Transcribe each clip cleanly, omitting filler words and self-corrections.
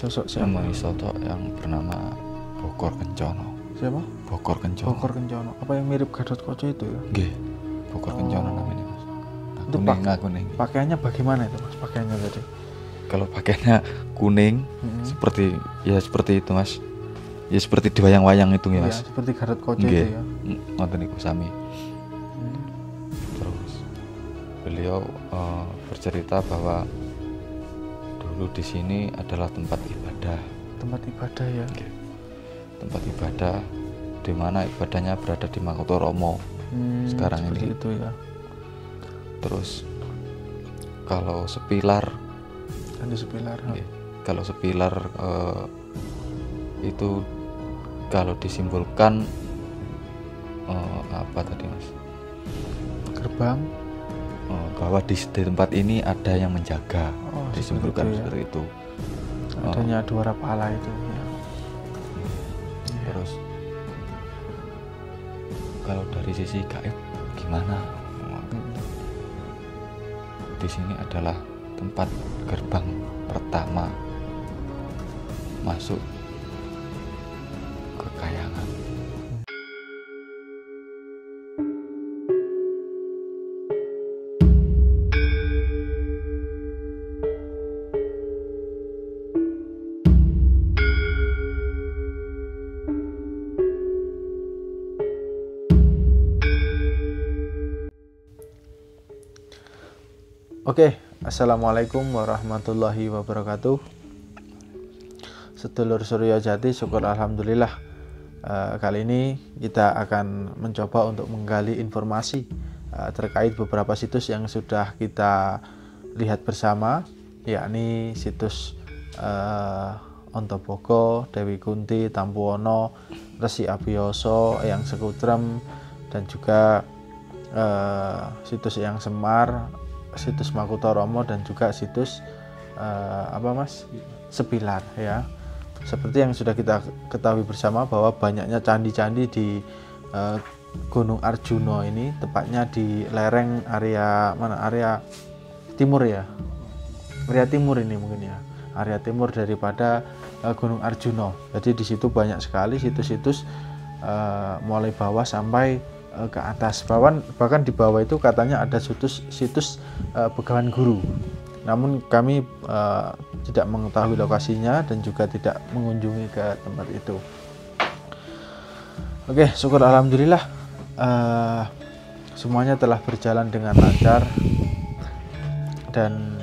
Sosok siapa? sosok yang bernama Bokor Kencono. Siapa? Bokor Kencono. Bokor Kencono. Apa yang mirip Gatot Kaca itu ya? Nggih. Bokor Kencono namanya Mas. Itu Kuning. Pakaiannya bagaimana itu Mas? Pakaiannya tadi? Kalau pakaiannya kuning seperti itu Mas. Ya seperti di wayang-wayang itu ya Mas. Seperti Gatot Kaca Nggih. itu ya. Ngoten niku sami. Terus beliau bercerita bahwa dulu di sini adalah tempat ibadah. Tempat ibadah ya. Nggih. Tempat ibadah di mana ibadahnya berada di Makutoromo sekarang ini. Itu ya. Terus kalau sepilar, kalau sepilar itu kalau disimbolkan apa tadi Mas? Gerbang. Bahwa di tempat ini ada yang menjaga, disimbolkan seperti itu. Adanya dua pala itu ya. Terus kalau dari sisi gaib gimana? Di sini adalah tempat gerbang pertama masuk ke kayangan. Oke, assalamualaikum warahmatullahi wabarakatuh. Sedulur Surya Jati, syukur alhamdulillah. Kali ini kita akan mencoba untuk menggali informasi terkait beberapa situs yang sudah kita lihat bersama, yakni situs Ontoboko, Dewi Kunti, Tampuwono, Resi Abiyasa, Eyang Sekutrem, dan juga situs Eyang Semar, situs Makutoromo, dan juga situs Sepilar ya. Seperti yang sudah kita ketahui bersama bahwa banyaknya candi-candi di Gunung Arjuna ini, tepatnya di lereng area timur ya. Area timur ini mungkin ya. Area timur daripada Gunung Arjuna. Jadi di situ banyak sekali situs-situs mulai bawah sampai ke atas. Bahkan di bawah itu katanya ada situs Begawan Guru. Namun kami tidak mengetahui lokasinya dan juga tidak mengunjungi ke tempat itu. Oke, syukur alhamdulillah semuanya telah berjalan dengan lancar, dan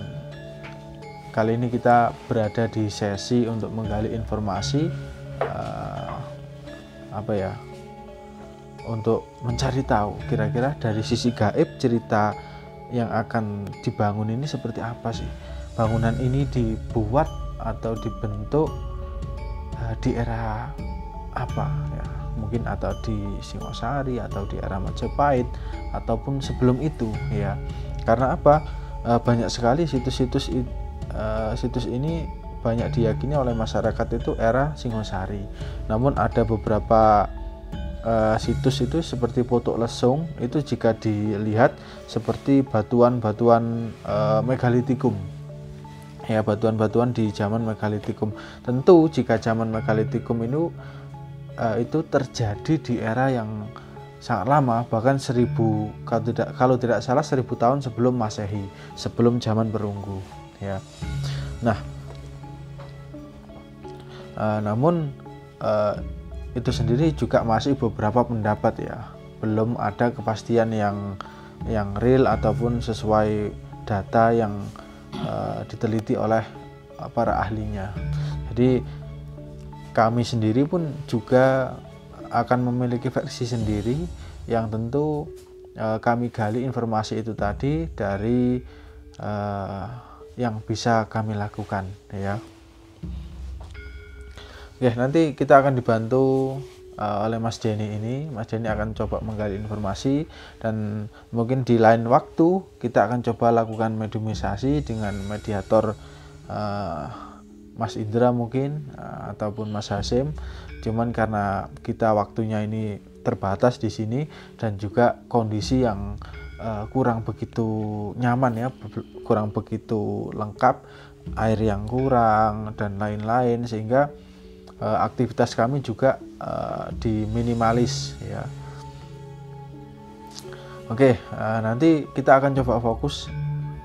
kali ini kita berada di sesi untuk menggali informasi untuk mencari tahu kira-kira dari sisi gaib cerita yang akan dibangun ini seperti apa sih. Bangunan ini dibuat atau dibentuk di era apa ya, mungkin atau di Singosari atau di era Majapahit ataupun sebelum itu ya. Karena apa, banyak sekali situs ini banyak diyakini oleh masyarakat itu era Singosari. Namun ada beberapa situs itu seperti Potok Lesung itu jika dilihat seperti batuan-batuan megalitikum ya, batuan-batuan di zaman megalitikum. Tentu jika zaman megalitikum itu terjadi di era yang sangat lama, bahkan 1000 kalau tidak salah 1000 tahun sebelum Masehi, sebelum zaman perunggu ya. Nah, namun itu sendiri juga masih beberapa pendapat ya, belum ada kepastian yang real ataupun sesuai data yang diteliti oleh para ahlinya. Jadi kami sendiri pun juga akan memiliki versi sendiri yang tentu kami gali informasi itu tadi dari yang bisa kami lakukan ya. Ya, nanti kita akan dibantu oleh Mas Denny ini. Mas Denny akan coba menggali informasi, dan mungkin di lain waktu kita akan coba lakukan mediumisasi dengan mediator Mas Indra mungkin ataupun Mas Hasim. Cuman karena kita waktunya ini terbatas di sini dan juga kondisi yang kurang begitu nyaman ya, kurang begitu lengkap, air yang kurang dan lain-lain, sehingga aktivitas kami juga diminimalis ya. Oke, nanti kita akan coba fokus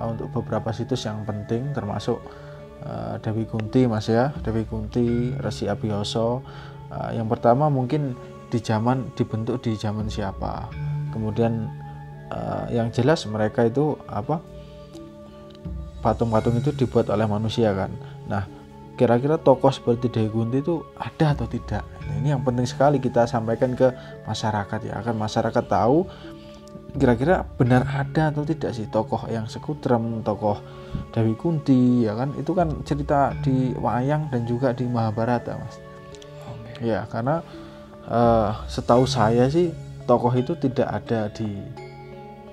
untuk beberapa situs yang penting, termasuk Dewi Kunti Mas ya, Dewi Kunti, Resi Abhiyasa. Yang pertama mungkin dibentuk di zaman siapa, kemudian yang jelas mereka itu apa, patung-patung itu dibuat oleh manusia kan. Nah, kira-kira tokoh seperti Dewi Kunti itu ada atau tidak? Nah, ini yang penting sekali kita sampaikan ke masyarakat ya, agar masyarakat tahu kira-kira benar ada atau tidak sih tokoh yang Sekutrem, tokoh Dewi Kunti ya kan. Itu kan cerita di wayang dan juga di Mahabharata Mas. Ya, karena setahu saya sih tokoh itu tidak ada di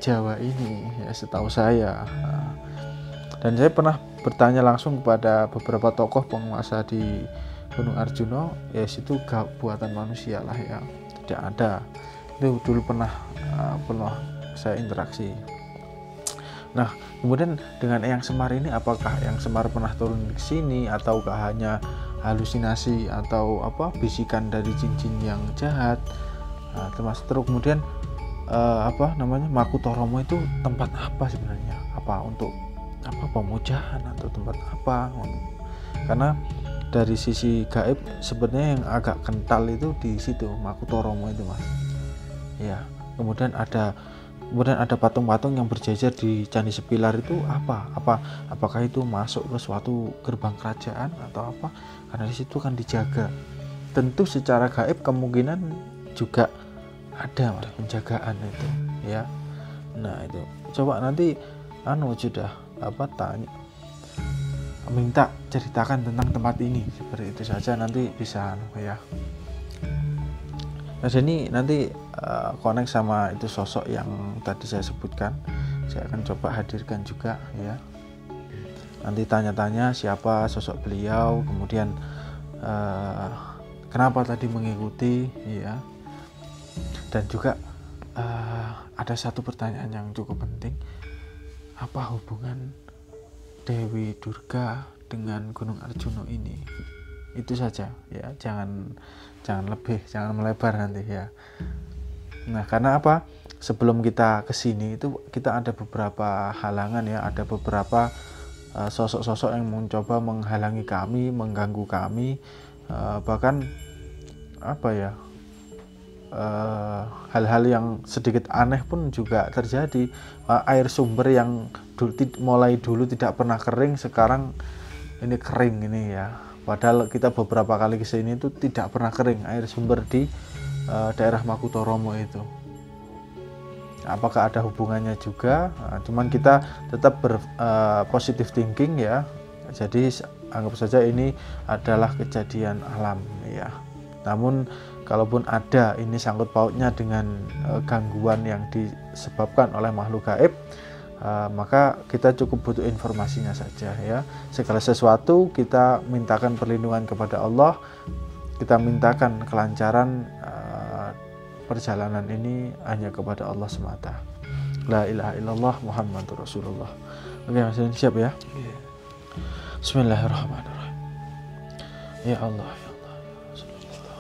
Jawa ini ya, setahu saya. Dan saya pernah bertanya langsung kepada beberapa tokoh penguasa di Gunung Arjuna, ya situ buatan manusia lah ya, tidak ada. Itu dulu pernah saya interaksi. Nah, kemudian dengan Eyang Semar ini, apakah Eyang Semar pernah turun di sini ataukah hanya halusinasi atau apa bisikan dari jin-jin yang jahat? Termasuk terus kemudian Makutoromo itu tempat apa sebenarnya? Apa untuk apa, pemujaan atau tempat apa? Karena dari sisi gaib sebenarnya yang agak kental itu di situ Makutoromo itu Mas. Ya, kemudian ada patung-patung yang berjajar di Candi Sepilar itu apakah itu masuk ke suatu gerbang kerajaan atau apa? Karena di situ kan dijaga. Tentu secara gaib kemungkinan juga ada Mas, penjagaan itu ya. Nah, itu coba nanti sudah tanya, minta ceritakan tentang tempat ini, seperti itu saja nanti bisa ya. Nah, ini nanti connect sama itu sosok yang tadi saya sebutkan, saya akan coba hadirkan juga ya. Nanti tanya-tanya siapa sosok beliau, kemudian kenapa tadi mengikuti ya. Dan juga ada satu pertanyaan yang cukup penting, apa hubungan Dewi Durga dengan Gunung Arjuna ini? Itu saja ya, jangan melebar nanti ya. Nah, karena apa, sebelum kita kesini itu kita ada beberapa halangan ya, ada beberapa sosok-sosok yang mencoba menghalangi kami, mengganggu kami, bahkan hal-hal yang sedikit aneh pun juga terjadi. Air sumber yang mulai dulu tidak pernah kering, sekarang ini kering ini ya. Padahal kita beberapa kali kesini itu tidak pernah kering air sumber di daerah Makutoromo itu. Apakah ada hubungannya juga? Cuman kita tetap positive thinking ya. Jadi anggap saja ini adalah kejadian alam ya. Namun kalaupun ada ini sangkut pautnya dengan gangguan yang disebabkan oleh makhluk gaib, maka kita cukup butuh informasinya saja ya. Segala sesuatu kita mintakan perlindungan kepada Allah, kita mintakan kelancaran perjalanan ini hanya kepada Allah semata. La ilaha illallah Muhammadur Rasulullah. Oke Mas, siap ya? Bismillahirrahmanirrahim. Ya Allah, ya Allah, ya Rasulullah.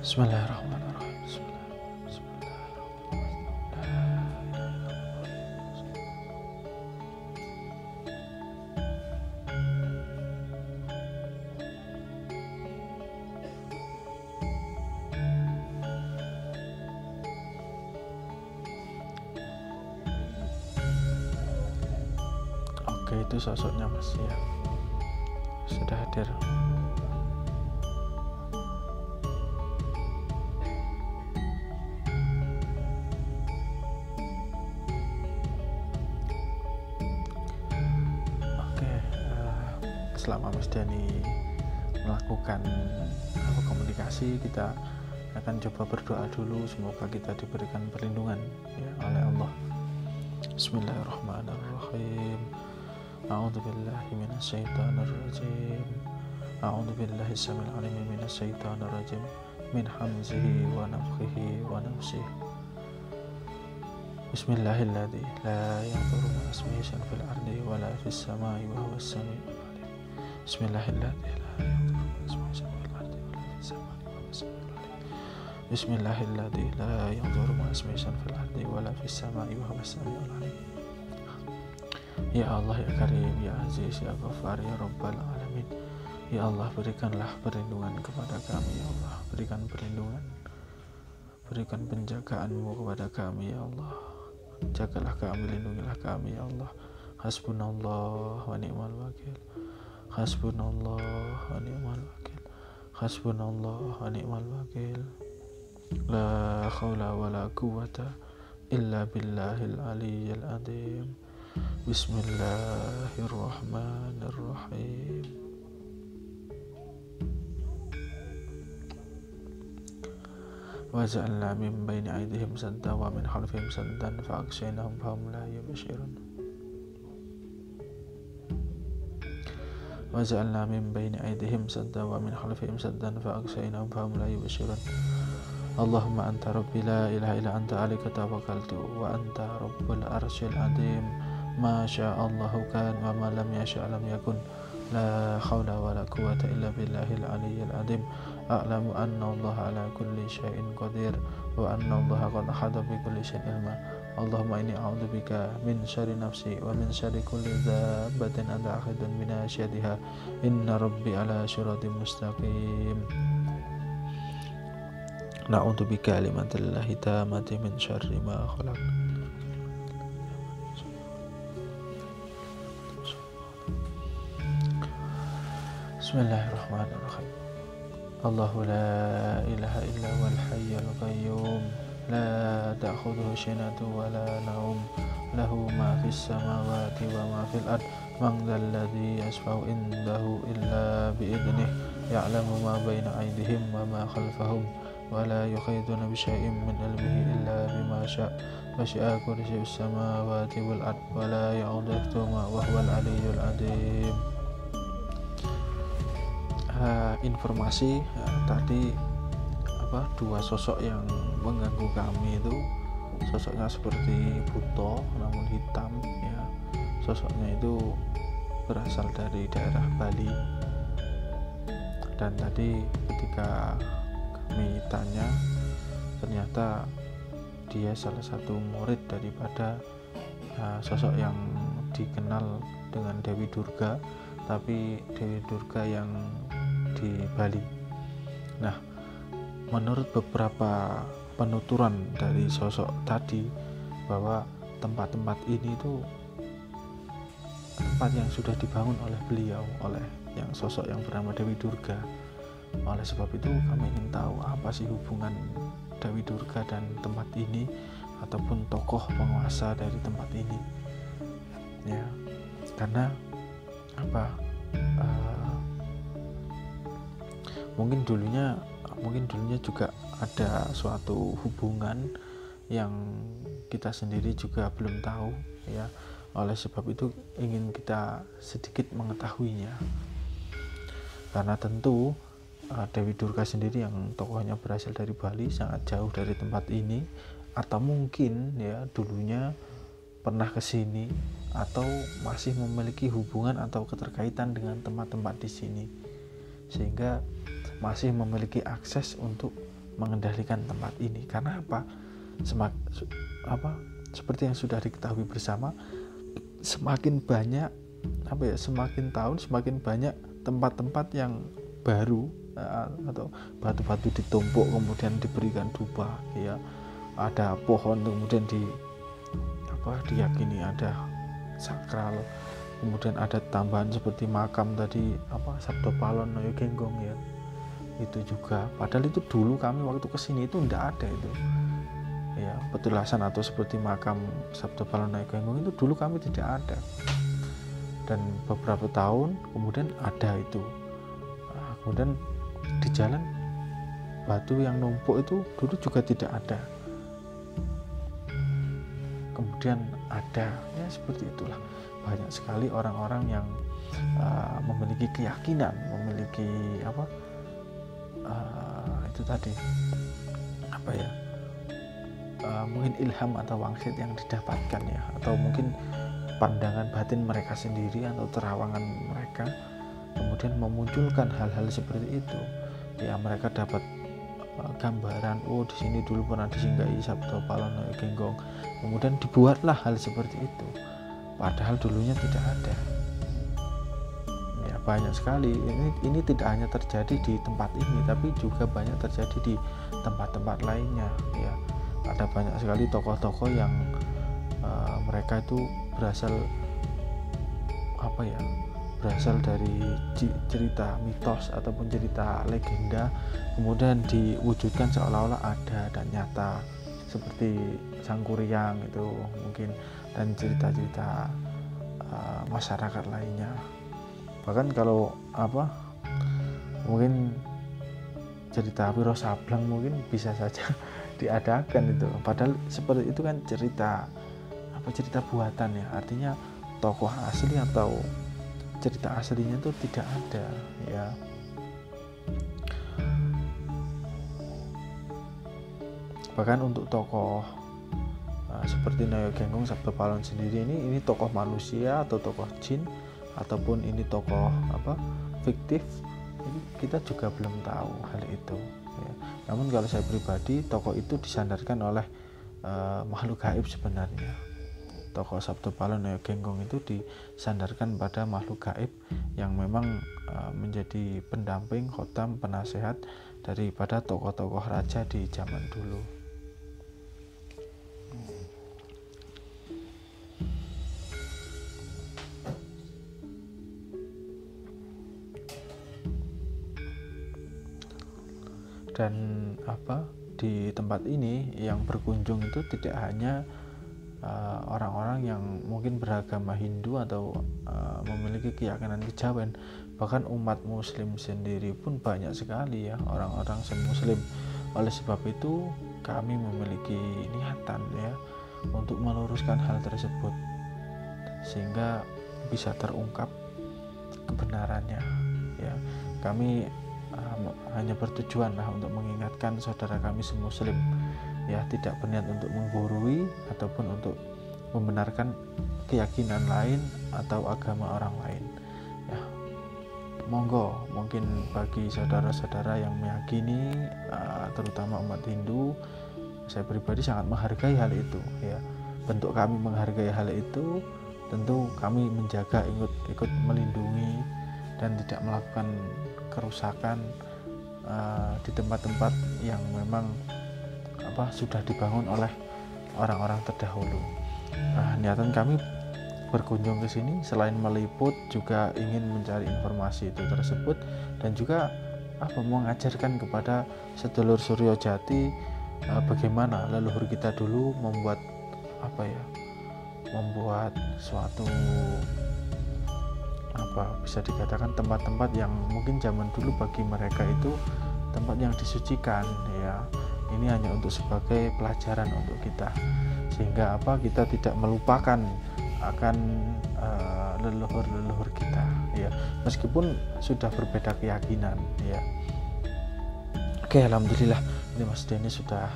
Bismillahirrahmanirrahim. Oke, itu sosoknya Mas ya, sudah hadir. Selama Mas Dani melakukan komunikasi, kita akan coba berdoa dulu, semoga kita diberikan perlindungan ya oleh Allah. Bismillahirrahmanirrahim. A'udzubillahi minasyaitonirrajim. A'udzubillahi samil alim minasyaitonirrajim. Min hamzihi wa nafthihi wa nafsihi. Bismillahilladzi la yadurru ma ismihi syai'un fil ولا في السماء وهو السميع العليم. بسم الله الذي لا يضر مع اسمه في الأرض ولا في السماء وهو السميع العليم. بسم الله الذي لا يضر مع اسمه في الأرض ولا في السماء وهو السميع العليم. Ya Allah, ya Karim, ya Aziz, ya Ghaffar, ya Rabbal Alamin. Ya Allah, berikanlah perlindungan kepada kami, ya Allah. Berikan perlindungan, berikan penjagaanmu kepada kami, ya Allah. Jagalah kami, lindungilah kami, ya Allah. Hasbunallah wa ni'mal wakil. Hasbunallah wa ni'mal wakil. Hasbunallah wa ni'mal wakil. La khawla wa la quwwata illa billahil aliyyil azim. Bismillahirrahmanirrahim. Waja'alna min baini aydihim sadda wa min khalfihim saddan fa'aghshaynahum fahum la yubsirun. Waja'alna min baini aydihim sadda wa min khalfihim saddan fa'aghshaynahum fahum la yubsirun. Allahumma anta rabbi la ilaha illa anta alayka tawakkaltu wa anta rabbul arsyil azim. Ma sya'allahu kan wa ma lam yasha' lam yakun. La hawla wa la quwwata illa billahil aliyyil azim. A'lamu anna Allah ala kulli syai'in qadir wa anna Allah qad ahata bi kulli syai'in ilma. Allahumma inni a'udzubika min syarri nafsi wa min syarri kulli dabbatin anta akhidun min nasyatiha. Inna rabbi ala syiratin mustaqim. Na'udzubika kalimatillahi tammati min syarri ma khalaq. Bismillahirrahmanirrahim. Allahu la ilaha illa wal hayyul qayyum la ta'khudhuhu sinatun wa la nawm lahu ma fis samawati wa ma fil ard man dzal ladzi yashfa'u indahu illa bi idnihi ya'lamu ma baina aydihim wa ma khalfahum wa la yuhituna bi syai'in min ilmihi illa bima syaa' wasi'a kursiyyus samawati wal ard wa la ya'uduhu wa huwal aliyyul azim. Informasi tadi dua sosok yang mengganggu kami itu sosoknya seperti buto namun hitam ya. Sosoknya itu berasal dari daerah Bali, dan tadi ketika kami tanya ternyata dia salah satu murid daripada sosok yang dikenal dengan Dewi Durga, tapi Dewi Durga yang di Bali. Nah, menurut beberapa penuturan dari sosok tadi bahwa tempat-tempat ini itu tempat yang sudah dibangun oleh beliau, oleh yang sosok yang bernama Dewi Durga. Oleh sebab itu kami ingin tahu apa sih hubungan Dewi Durga dan tempat ini ataupun tokoh penguasa dari tempat ini. Ya, karena mungkin dulunya juga ada suatu hubungan yang kita sendiri juga belum tahu ya. Oleh sebab itu ingin kita sedikit mengetahuinya, karena tentu Dewi Durga sendiri yang tokohnya berasal dari Bali sangat jauh dari tempat ini, atau mungkin ya dulunya pernah ke sini atau masih memiliki hubungan atau keterkaitan dengan tempat-tempat di sini, sehingga masih memiliki akses untuk mengendalikan tempat ini. Karena seperti yang sudah diketahui bersama, semakin banyak semakin tahun semakin banyak tempat-tempat yang baru atau batu-batu ditumpuk kemudian diberikan dupa ya. Ada pohon kemudian diyakini ada sakral, kemudian ada tambahan seperti makam tadi Sabdo Palon Noyo Genggong ya. Itu juga, padahal itu dulu kami waktu kesini itu tidak ada itu ya, petulasan atau seperti makam Sabdo Palon Noyo Genggong itu dulu kami tidak ada, dan beberapa tahun kemudian ada itu. Kemudian di jalan batu yang numpuk itu dulu juga tidak ada, kemudian ada ya. Seperti itulah, banyak sekali orang-orang yang memiliki keyakinan, memiliki itu tadi mungkin ilham atau wangsit yang didapatkan ya, atau mungkin pandangan batin mereka sendiri atau terawangan mereka, kemudian memunculkan hal-hal seperti itu. Ya, mereka dapat gambaran, oh di sini dulu pernah disinggahi Sabto Palon Noyo Genggong, kemudian dibuatlah hal seperti itu, padahal dulunya tidak ada. Ya, banyak sekali. Ini tidak hanya terjadi di tempat ini, tapi juga banyak terjadi di tempat-tempat lainnya. Ya, ada banyak sekali tokoh-tokoh yang mereka itu berasal dari cerita mitos ataupun cerita legenda, kemudian diwujudkan seolah-olah ada dan nyata, seperti Sangkuriang itu mungkin, dan cerita-cerita masyarakat lainnya. Bahkan kalau mungkin cerita Wiro Sableng mungkin bisa saja diadakan itu, padahal seperti itu kan cerita buatan ya, artinya tokoh asli atau cerita aslinya itu tidak ada ya. Bahkan untuk tokoh seperti Noyo Genggong, Sabto Palon sendiri, ini tokoh manusia atau tokoh jin ataupun ini tokoh fiktif, ini kita juga belum tahu hal itu ya. Namun kalau saya pribadi, tokoh itu disandarkan oleh makhluk gaib sebenarnya. Tokoh Sabto Palon Noyo Genggong itu disandarkan pada makhluk gaib yang memang menjadi pendamping, khotam, penasehat daripada tokoh-tokoh raja di zaman dulu. Dan di tempat ini yang berkunjung itu tidak hanya orang-orang yang mungkin beragama Hindu atau memiliki keyakinan kejawen, bahkan umat muslim sendiri pun banyak sekali ya, orang-orang muslim. Oleh sebab itu kami memiliki niatan ya untuk meluruskan hal tersebut sehingga bisa terungkap kebenarannya ya. Kami hanya bertujuan untuk mengingatkan saudara kami semuslim ya, tidak berniat untuk menggurui ataupun untuk membenarkan keyakinan lain atau agama orang lain ya. Monggo, mungkin bagi saudara-saudara yang meyakini terutama umat Hindu, saya pribadi sangat menghargai hal itu ya. Bentuk kami menghargai hal itu, tentu kami menjaga, ikut melindungi dan tidak melakukan kerusakan di tempat-tempat yang memang sudah dibangun oleh orang-orang terdahulu. Niatan kami berkunjung ke sini selain meliput juga ingin mencari informasi itu tersebut, dan juga mengajarkan kepada sedulur Suryo Jati bagaimana leluhur kita dulu membuat suatu bisa dikatakan tempat-tempat yang mungkin zaman dulu bagi mereka itu tempat yang disucikan ya. Ini hanya untuk sebagai pelajaran untuk kita, sehingga kita tidak melupakan akan leluhur-leluhur kita ya, meskipun sudah berbeda keyakinan ya. Oke, alhamdulillah ini Mas Denny sudah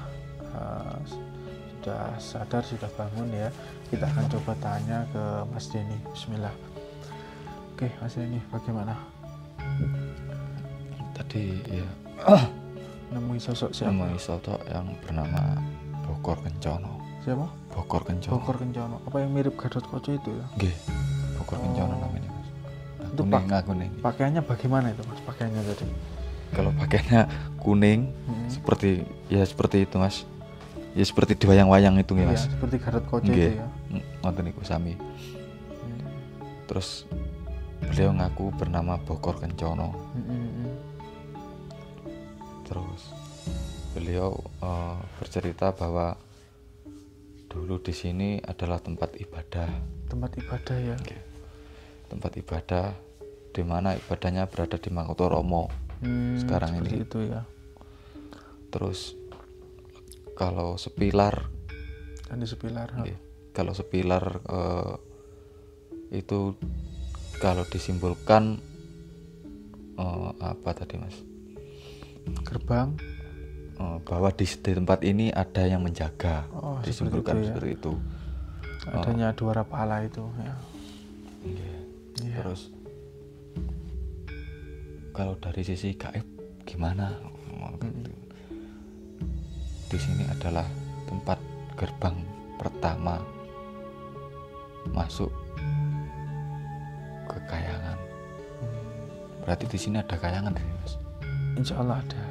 sadar, sudah bangun ya. Kita akan coba tanya ke Mas Denny. Bismillah. Oke, Mas Denny, bagaimana? Tadi ya nemui sosok siapa? Nemui sosok yang bernama Bokor Kencono. Siapa? Bokor Kencono. Bokor Kencono. Apa yang mirip Gatot Kaca itu ya? Nggih, Bokor Kencono namanya, Mas. Itu kuning. Pakaiannya bagaimana itu, Mas? Pakaiannya tadi? Kalau pakaiannya kuning, seperti itu, Mas. Ya seperti di wayang-wayang itu nggih, Mas. Iya, seperti Gatot Kaca itu ya. Ngoten niku sami. Terus beliau ngaku bernama Bokor Kencono. Terus beliau bercerita bahwa dulu di sini adalah tempat ibadah. Tempat ibadah ya. Tempat ibadah di mana ibadahnya berada di Mangkutoromo sekarang ini. Itu ya. Terus kalau sepilar, kalau sepilar itu kalau disimbolkan apa tadi, Mas? Gerbang. Bahwa di tempat ini ada yang menjaga, disimbolkan itu ya. seperti itu. adanya dua pala itu ya. Iya. Iya. Terus kalau dari sisi gaib gimana? Di sini adalah tempat gerbang pertama masuk ke kayangan. Berarti di sini ada kayangan sih, Mas. Insya Allah ada.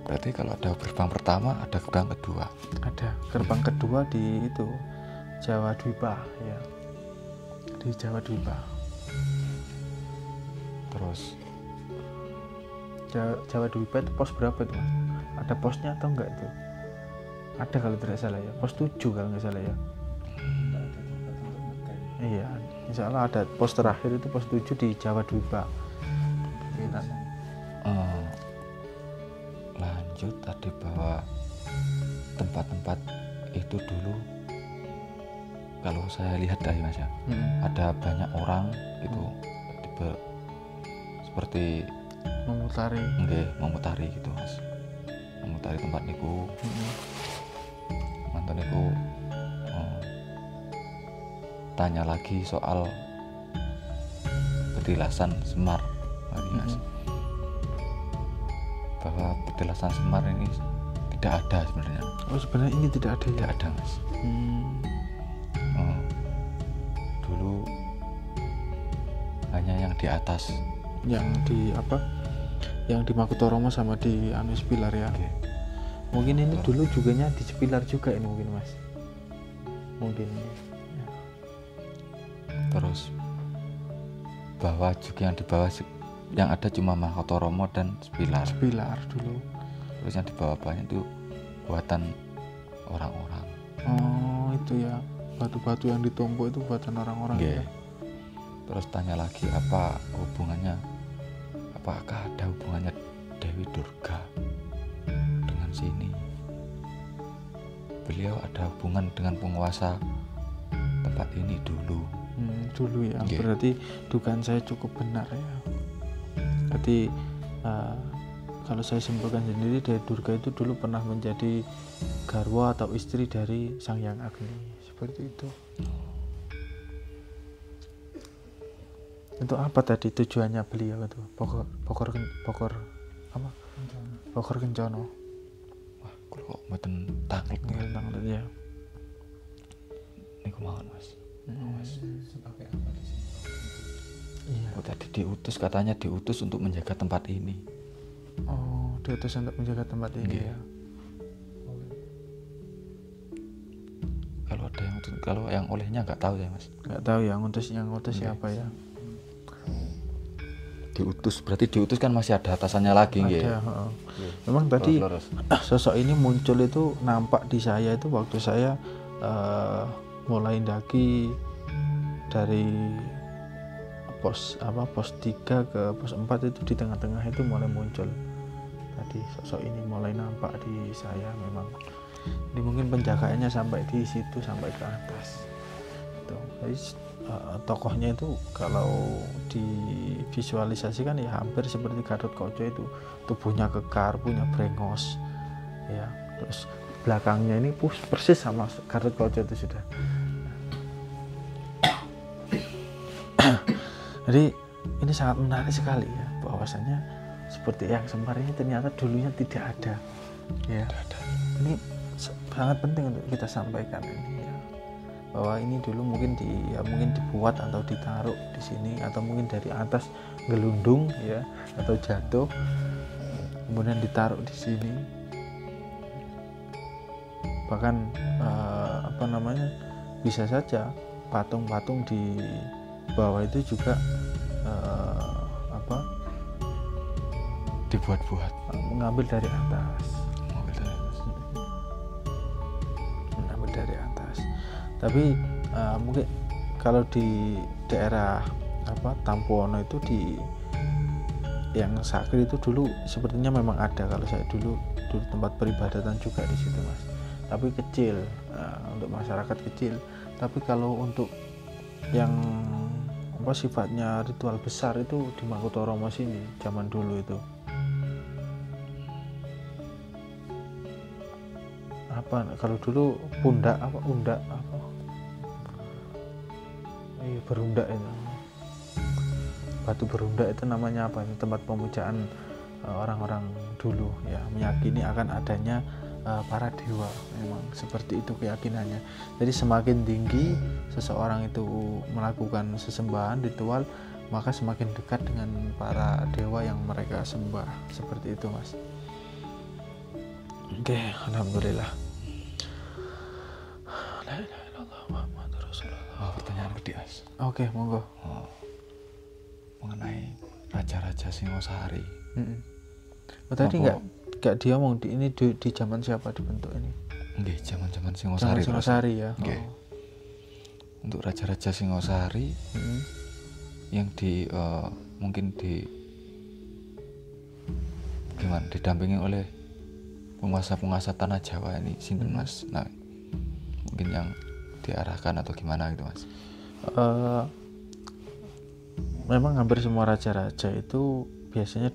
Berarti kalau ada gerbang pertama, ada gerbang kedua. Ada gerbang kedua di itu Jawa Dwipa ya. Di Jawa Dwipa. Terus Jawa Dwipa itu pos berapa itu, Mas? Ada posnya atau enggak itu? Ada kalau tidak salah ya. Pos 7 kalau nggak salah ya. Iya, insya Allah ada pos terakhir itu pos 7 di Jawa Dwipa. Lanjut tadi bahwa tempat-tempat itu dulu kalau saya lihat dari Mas ya, ada banyak orang itu seperti memutari gitu Mas, memutari tempat niku. Mantan niku tanya lagi soal petilasan Semar, Mas. Bahwa petilasan Semar ini tidak ada sebenarnya. Oh, sebenarnya ini tidak ada ya? Tidak ada, Mas. Dulu hanya yang di atas, yang di apa? Yang di Makutoromo sama di Anus Pilar ya. Okay. Mungkin ini dulu juganya di Sepilar juga ini mungkin, Mas. Mungkin. Ya. Terus bahwa juga yang di bawah yang ada cuma Makutoromo dan Sepilar. Sepilar dulu. Terus yang di bawah-bawahnya itu buatan orang-orang. Oh, itu ya. Batu-batu yang ditumpuk itu buatan orang-orang ya. Terus tanya lagi apa hubungannya? Apakah ada hubungannya Dewi Durga dengan sini? Beliau ada hubungan dengan penguasa tempat ini dulu. Dulu ya. Berarti dugaan saya cukup benar ya. Berarti kalau saya simpulkan sendiri, Dewi Durga itu dulu pernah menjadi garwa atau istri dari Sang Hyang Agni, seperti itu. Untuk apa tadi tujuannya beliau itu? Pokor apa? Pokor Kencono. Wah, kok mboten tanglet ya. Niku mawon, Mas. Mas, sebagai apa di sini? Iya. Oh, tadi katanya diutus untuk menjaga tempat ini. Oh, diutus untuk menjaga tempat ini ya. Kalau yang olehnya nggak tahu ya, Mas. Nggak tahu yang ngutus siapa ya. Diutus kan masih ada atasannya lagi nggih. Memang tadi sosok ini muncul itu nampak di saya itu waktu saya mulai daki dari pos 3 ke pos 4 itu di tengah-tengah itu mulai muncul. Tadi sosok ini mulai nampak di saya memang. Ini mungkin penjagaannya sampai di situ sampai ke atas. Itu. Jadi tokohnya itu kalau divisualisasikan ya hampir seperti Gathotkaca itu, tubuhnya kekar, punya brengos ya, terus belakangnya ini persis sama Gathotkaca itu sudah. Jadi ini sangat menarik sekali ya, bahwasanya seperti yang Semar ini ternyata dulunya tidak ada ya. Ini sangat penting untuk kita sampaikan ini ya, bahwa ini dulu mungkin dibuat atau ditaruh di sini, atau mungkin dari atas gelundung ya, atau jatuh kemudian ditaruh di sini. Bahkan bisa saja patung-patung di bawah itu juga dibuat-buat, mengambil dari atas. Tapi mungkin kalau di daerah Tampuono itu di yang sakri itu dulu sepertinya memang ada. Kalau saya dulu tempat peribadatan juga di situ, Mas. Tapi kecil, untuk masyarakat kecil. Tapi kalau untuk yang sifatnya ritual besar itu di Makutoromo sini zaman dulu itu. Kalau dulu undak berundak itu. Batu berundak itu namanya apa? Itu tempat pemujaan orang-orang dulu ya, meyakini akan adanya para dewa. Memang seperti itu keyakinannya. Jadi semakin tinggi seseorang itu melakukan sesembahan ritual, maka semakin dekat dengan para dewa yang mereka sembah. Seperti itu, Mas. Oke, alhamdulillah. La ilaha illallah Muhammadur Rasulullah. Pertanyaan kedua, Mas. Oke, monggo. Mengenai Raja-Raja Singosari. Oh, tadi nggak dia ngomong ini di zaman siapa dibentuk ini? Nggih, zaman-zaman Singosari. Singosari ya. Nggih. Untuk Raja-Raja Singosari yang mungkin didampingi oleh penguasa-penguasa tanah Jawa ini sinten, Mas? Nah, mungkin yang diarahkan atau gimana gitu, Mas? Memang hampir semua raja-raja itu biasanya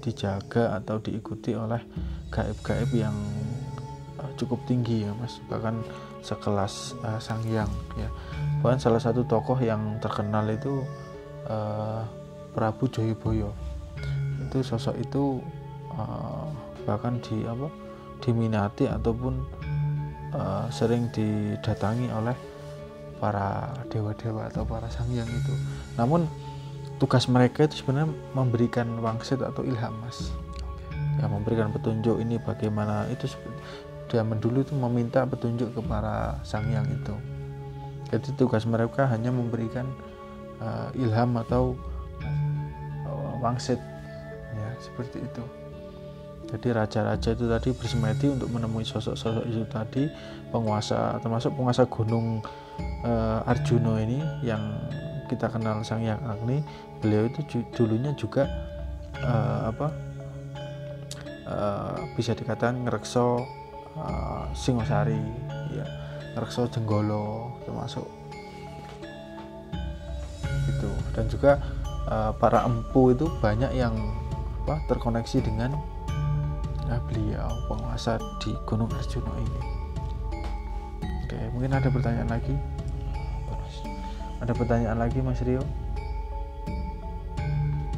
dijaga atau diikuti oleh gaib-gaib yang cukup tinggi ya, Mas, bahkan sekelas Sang Hyang ya. Bahkan salah satu tokoh yang terkenal itu Prabu Joyoboyo. Itu sosok itu bahkan diminati ataupun sering didatangi oleh para dewa-dewa atau para Sang Hyang itu. Namun tugas mereka itu sebenarnya memberikan wangsit atau ilham, Mas. Ya, memberikan petunjuk ini bagaimana itu. Zaman dulu itu meminta petunjuk ke para Sang Hyang itu. Jadi tugas mereka hanya memberikan ilham atau wangsit ya, seperti itu. Jadi raja-raja itu tadi bersemedi untuk menemui sosok-sosok itu tadi, penguasa, termasuk penguasa gunung Arjuna ini yang kita kenal Sang Hyang Agni. Beliau itu dulunya juga bisa dikatakan ngerekso Singosari ya, ngerekso Jenggolo termasuk itu. Dan juga para empu itu banyak yang terkoneksi dengan beliau penguasa di Gunung Arjuna ini. Oke, mungkin ada pertanyaan lagi? Ada pertanyaan lagi, Mas Rio?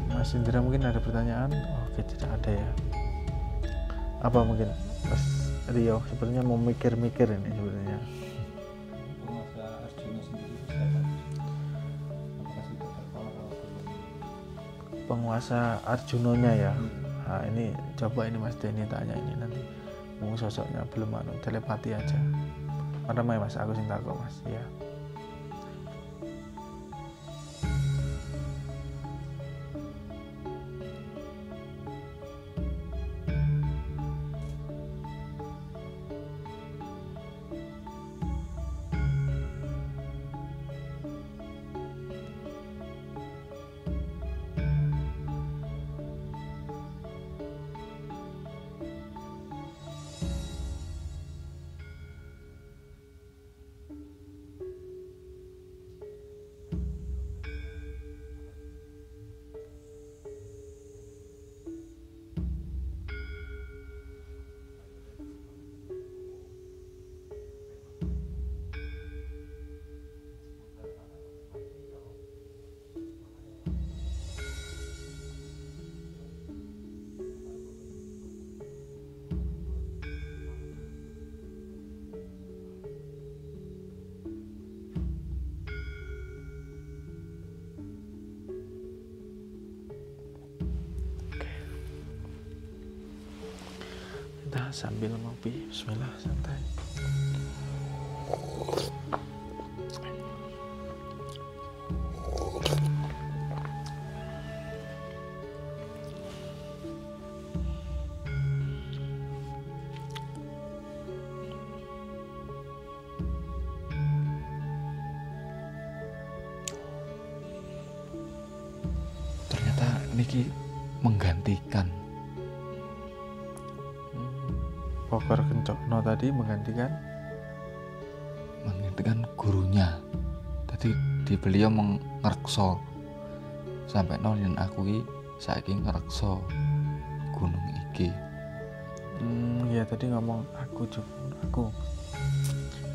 Mas Indra mungkin ada pertanyaan? Oke, tidak ada ya. Apa mungkin Mas Rio sepertinya mau mikir-mikir ini sebenarnya. Penguasa Arjuna sendiri siapa? Apakah sudah terpapar? Penguasa Arjunanya ya. Nah, ini coba ini Mas Denny tanya ini nanti. Mungkin sosoknya belum telepati aja. Mana Mas, aku sing takut, Mas. Ya. Kita sambil ngopi, bismillah, santai. Ternyata niki menggantikan Pokor Kencokno tadi menggantikan gurunya. Tadi beliau ngerekso sampai nolin aku saiki ngerekso gunung iki. Ya tadi ngomong aku.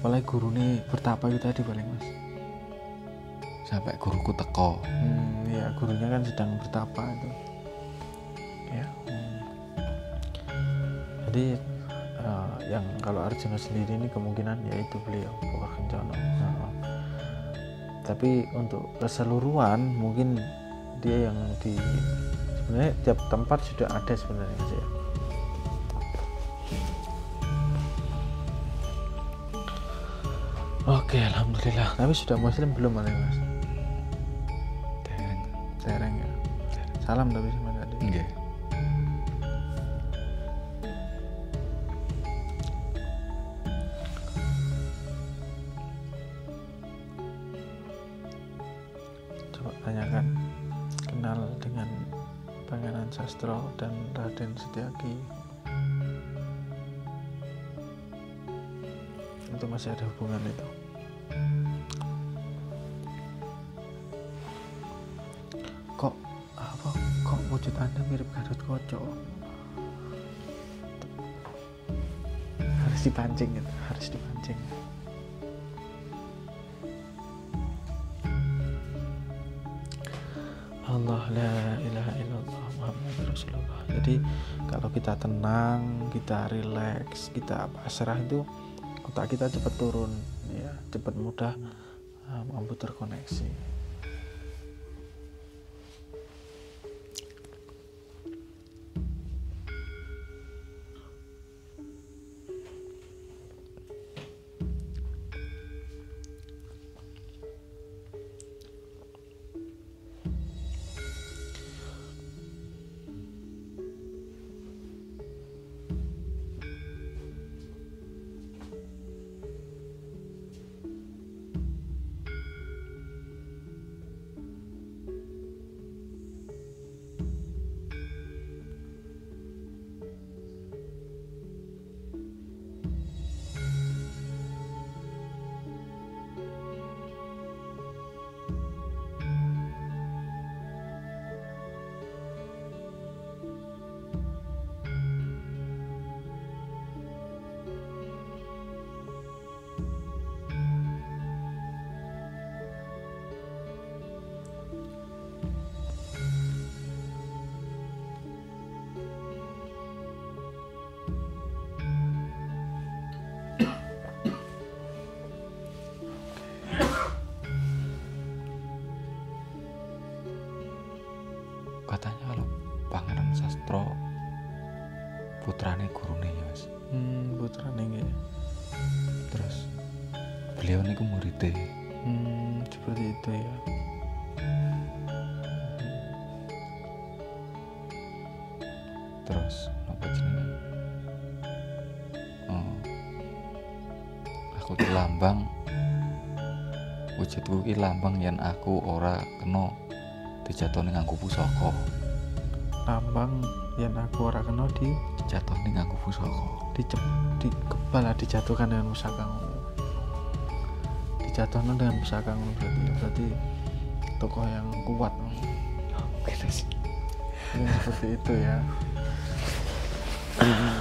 Apalagi gurune bertapa itu tadi paling, Mas. sampai guruku teko. Ya gurunya kan sedang bertapa itu ya. Jadi yang kalau Arjuna sendiri ini kemungkinan yaitu beliau Poker Kencana. Tapi untuk keseluruhan mungkin dia yang di sebenarnya tiap tempat sudah ada sebenarnya Mas ya. Oke, alhamdulillah. Tapi sudah muslim belum Mas? Tereng ya. Salam tapi sama tadi. Nggih. Coba tanyakan, kenal dengan Pangeran Sastro dan Raden Setyaki. Itu masih ada hubungan itu. Kok wujud Anda mirip Gatot Kaca? Harus dipancing gitu, harus dipancing. Allah la ilaha illallah Muhammadur Rasulullah. Jadi kalau kita tenang, kita rileks, kita pasrah itu otak kita cepat turun ya, cepat mudah mampu terkoneksi. Katanya kalau Pangeran Sastro putrane gurune ya Mas. Putrane nggih. Terus beliau niku muridé. Seperti itu ya. Terus apa jenenge? Aku ki lambang wujudku ki lambang yen aku ora kena dijatuhne nganggo pusaka. Lambang yen aku ora kena dijatuhne nganggo pusaka. Dikebal dijatuhkan dengan pusaka. Dijatuhkan dengan pusaka berarti tokoh yang kuat. Seperti itu ya.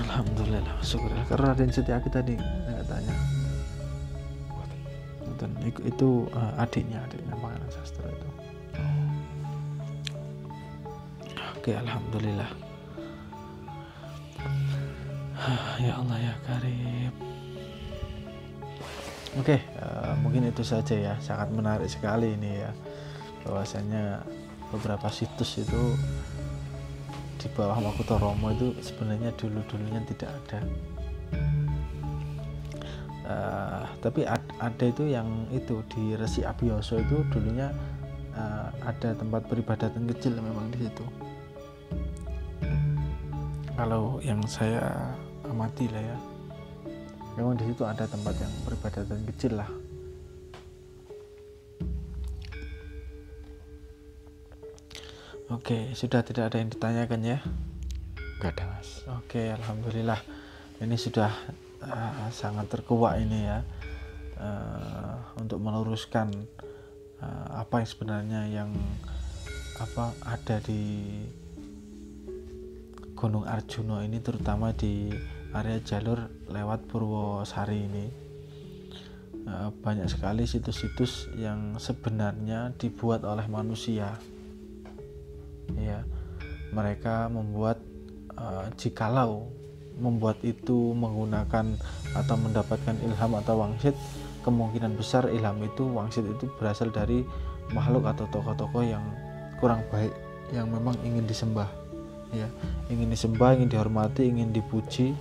Alhamdulillah, syukurlah. Karena Raden Setyaki tadi katanya itu adiknya Pangeran Sastro itu. Oke, alhamdulillah. Ya Allah ya Karim. Oke, mungkin itu saja ya. Sangat menarik sekali ini ya. Bahwasanya beberapa situs itu di bawah Makutharomo itu sebenarnya dulunya tidak ada. Tapi ada itu yang itu di Resi Abiyasa itu dulunya ada tempat peribadatan kecil memang di situ. Kalau yang saya amati lah ya, memang di situ ada tempat yang peribadatan kecil lah. Oke, sudah tidak ada yang ditanyakan ya? Gak ada Mas. Oke, alhamdulillah. Ini sudah sangat terkuak ini ya, untuk meluruskan apa yang sebenarnya yang ada di Gunung Arjuna ini, terutama di area jalur lewat Purwosari ini. banyak sekali situs-situs yang sebenarnya dibuat oleh manusia. Ya, mereka membuat jikalau membuat itu menggunakan atau mendapatkan ilham atau wangsit, kemungkinan besar ilham itu, wangsit itu berasal dari makhluk atau tokoh-tokoh yang kurang baik, yang memang ingin disembah, ya, ingin disembah, ingin dihormati, ingin dipuji,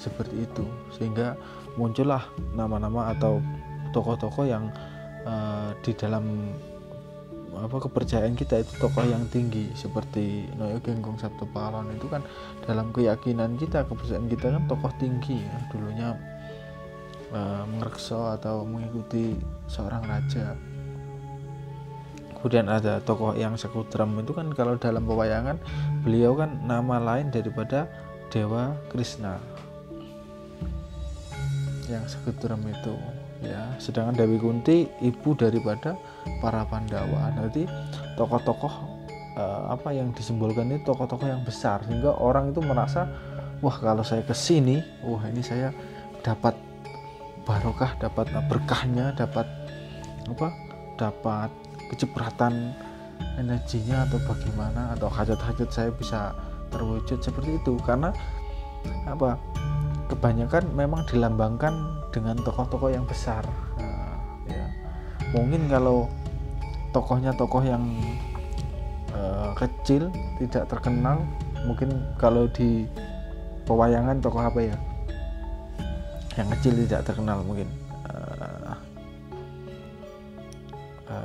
seperti itu. Sehingga muncullah nama-nama atau tokoh-tokoh yang di dalam kepercayaan kita itu tokoh yang tinggi, seperti Noyo Genggong Sabtu Pahlawan itu kan dalam keyakinan kita, kepercayaan kita kan tokoh tinggi ya, dulunya mengrekso atau mengikuti seorang raja. Kemudian ada tokoh yang Sekutram itu kan kalau dalam pewayangan beliau kan nama lain daripada Dewa Krishna yang Sekutram itu ya, sedangkan Dewi Kunti ibu daripada para Pandawa. Nanti tokoh-tokoh yang disimbolkan itu tokoh-tokoh yang besar, sehingga orang itu merasa, wah kalau saya kesini, wah ini saya dapat barokah, dapat berkahnya, dapat dapat kecipratan energinya atau bagaimana, atau hajat-hajat saya bisa terwujud seperti itu. Karena kebanyakan memang dilambangkan dengan tokoh-tokoh yang besar. Ya. Mungkin kalau tokohnya tokoh yang kecil, tidak terkenal, mungkin kalau di pewayangan tokoh apa ya yang kecil tidak terkenal, mungkin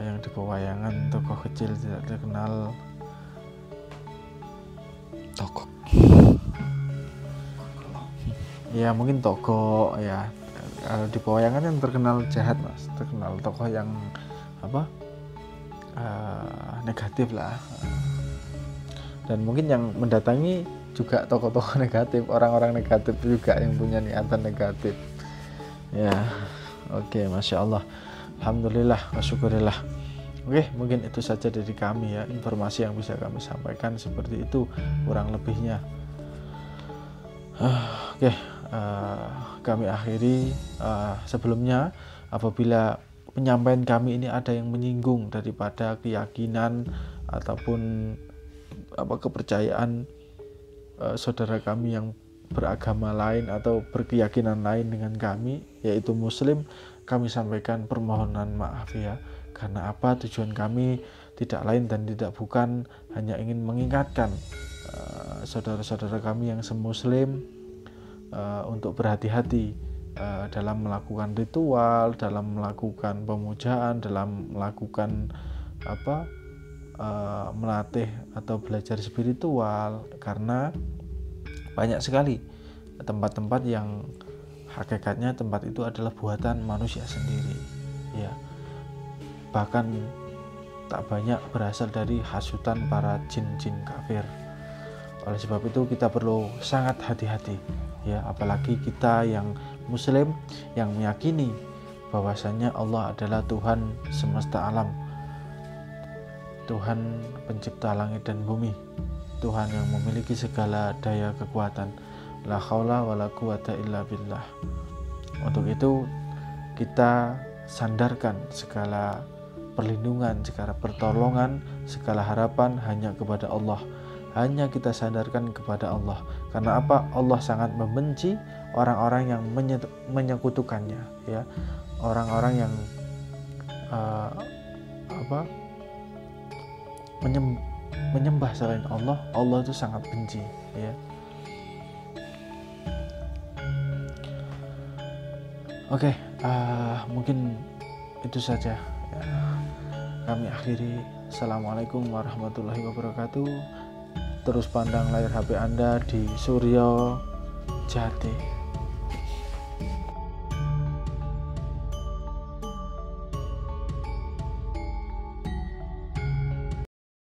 yang di pewayangan tokoh kecil tidak terkenal, tokoh ya mungkin tokoh ya. Kalau di pewayangan yang terkenal jahat mas, terkenal tokoh yang negatif lah, dan mungkin yang mendatangi juga tokoh-tokoh negatif, orang-orang negatif juga yang punya niatan negatif ya. Oke, masya Allah, alhamdulillah, wasyukurillah. Oke, mungkin itu saja dari kami ya, informasi yang bisa kami sampaikan seperti itu kurang lebihnya. Oke, kami akhiri. Sebelumnya, apabila penyampaian kami ini ada yang menyinggung daripada keyakinan ataupun kepercayaan saudara kami yang beragama lain atau berkeyakinan lain dengan kami, yaitu Muslim, kami sampaikan permohonan maaf ya. Karena tujuan kami tidak lain dan tidak bukan hanya ingin mengingatkan saudara-saudara kami yang semuslim untuk berhati-hati dalam melakukan ritual, dalam melakukan pemujaan, dalam melakukan melatih atau belajar spiritual, karena banyak sekali tempat-tempat yang hakikatnya tempat itu adalah buatan manusia sendiri ya, bahkan tak banyak berasal dari hasutan para jin-jin kafir. Oleh sebab itu kita perlu sangat hati-hati ya, apalagi kita yang Muslim yang meyakini bahwasanya Allah adalah Tuhan semesta alam, Tuhan pencipta langit dan bumi, Tuhan yang memiliki segala daya kekuatan. La haula wala quwata illa billah. Untuk itu kita sandarkan segala perlindungan, segala pertolongan, segala harapan hanya kepada Allah. Hanya kita sandarkan kepada Allah. Karena Allah sangat membenci orang-orang yang menyekutukannya ya. Orang-orang yang menyembah selain Allah, Allah itu sangat benci ya. Oke, mungkin itu saja ya. Kami akhiri. Assalamualaikum warahmatullahi wabarakatuh. Terus pandang layar HP Anda di Suryo Jati.